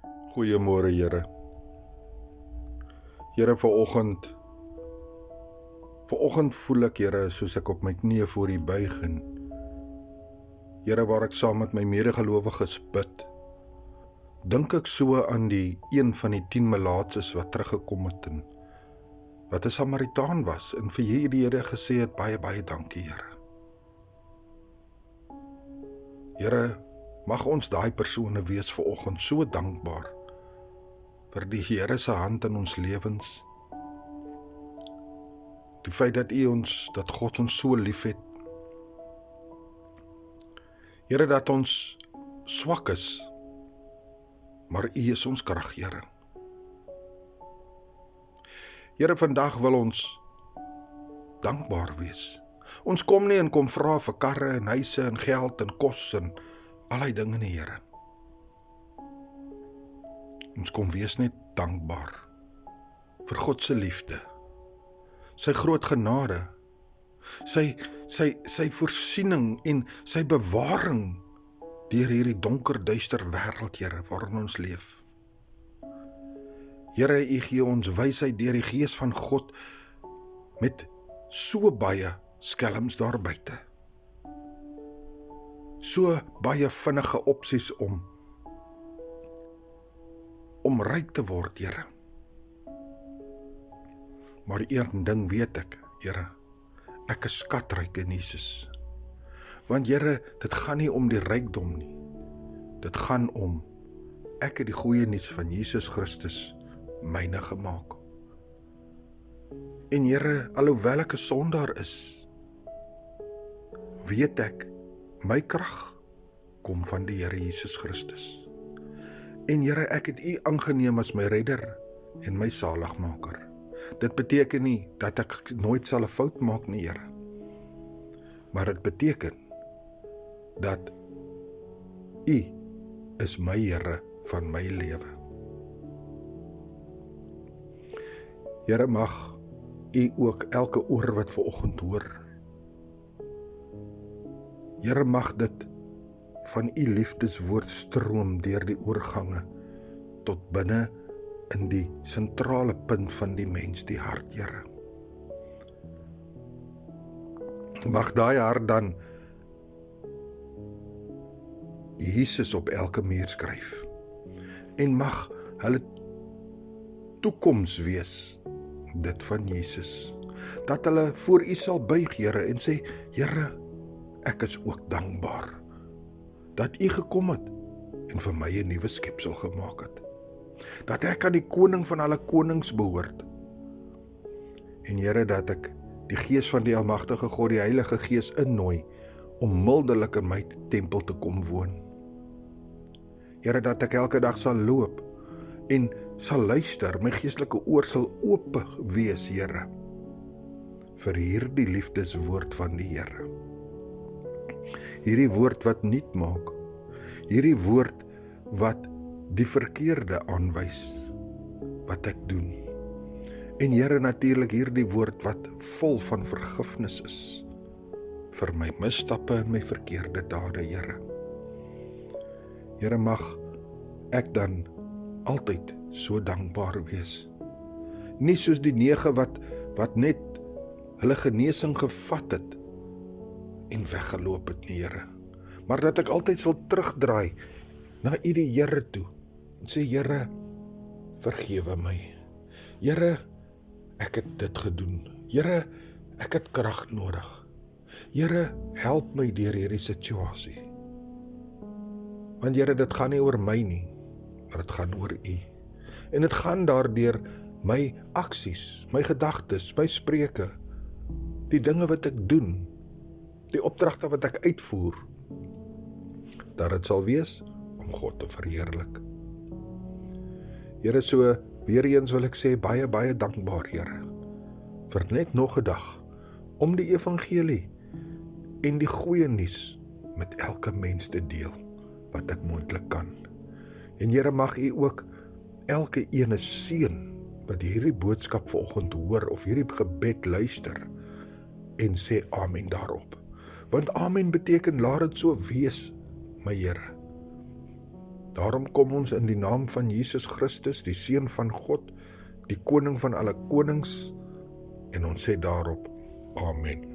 Goeiemôre Here. Here, vanoggend voel ek, Here, soos ek op my knieë voor U buig en Here, waar ek saam met my medegelowiges bid, dink ek so aan die een van die 10 melaatses wat teruggekom het en wat 'n Samaritaan was en vir hierdie Here gesê het, baie dankie, Here. Here, mag ons daai persone wees vanoggend so dankbaar vir die Here se hand in ons lewens. Die feit dat God ons so liefhet. Here, dat ons swak is, maar U is ons krag, Here. Here, vandag wil ons dankbaar wees. Ons kom nie en kom vra vir karre en huise en geld en kos en allerlei dinge nie, Here. Ons kom wees net dankbaar vir God se liefde, sy groot genade, sy voorsiening en sy bewaring deur hierdie donker, duister wêreld, Here, waarin ons leef. Here, U gee ons wysheid deur die Gees van God met so baie skelms daar buite. So baie vinnige opsies om ryk te word, Here. Maar een ding weet ek, Here, ek is skatryk in Jesus. Want Here, dit gaan nie om die rykdom nie. Dit gaan om, ek het die goeie nuus van Jesus Christus myne gemaak. En Here, alhoewel ek 'n sondaar is, weet ek, my krag kom van die Here Jesus Christus. En Here, ek het U aangeneem as my redder en my saligmaker. Dit beteken nie dat ek nooit sal 'n fout maak nie, Here. Maar dit beteken dat U is my Here van my lewe. Here, mag U ook elke oor wat vanoggend hoor. Here, mag dit van U liefdeswoord stroom deur die oorgange tot binne in die sentrale punt van die mens, die hart, Here. Mag daai hart dan Jesus op elke muur skryf en mag hulle toekoms wees dit van Jesus, dat hulle voor U sal buig, Here, en sê, Here, ek is ook dankbaar dat U gekom het en vir my 'n nuwe skepsel gemaak het, dat ek aan die koning van alle konings behoort, en Here, dat ek die Gees van die Almagtige God, die Heilige Gees, innooi om mildelik in my tempel te kom woon. Here, dat ek elke dag sal loop en sal luister, my geestelike oor sal oop wees, Here, vir hierdie liefdeswoord van die Here. Hierdie woord wat nuut maak, hierdie woord wat die verkeerde aanwys, wat ek doen. En Here, natuurlik hierdie woord wat vol van vergifnis is, vir my misstappe en my verkeerde dade, Here. Here, mag ek dan altyd so dankbaar wees. Nie soos die 9 wat net hulle genesing gevat het en weggeloop het nie, Here. Maar dat ek altyd sal terugdraai na U die Here toe en sê, Here, vergewe my. Here, ek het dit gedoen. Here, ek het krag nodig. Here, help my deur hierdie situasie. Want Here, dit gaan nie oor my nie, maar dit gaan oor U. En dit gaan daardeur my aksies, my gedagtes, my spreuke, die dinge wat ek doen, die opdragte wat ek uitvoer, dat dit sal wees om God te verheerlik. Here, so weer eens wil ek sê, baie dankbaar, Here, vir net nog 'n dag, om die evangelie en die goeie nuus met elke mens te deel, wat ek moontlik kan. En Here, mag U ook elke ene seën, wat hierdie boodskap vanoggend hoor, of hierdie gebed luister, en sê amen daarop. Want amen beteken, laat dit so wees, my Here. Daarom kom ons in die naam van Jesus Christus, die Seun van God, die Koning van alle konings, en ons sê daarop, Amen.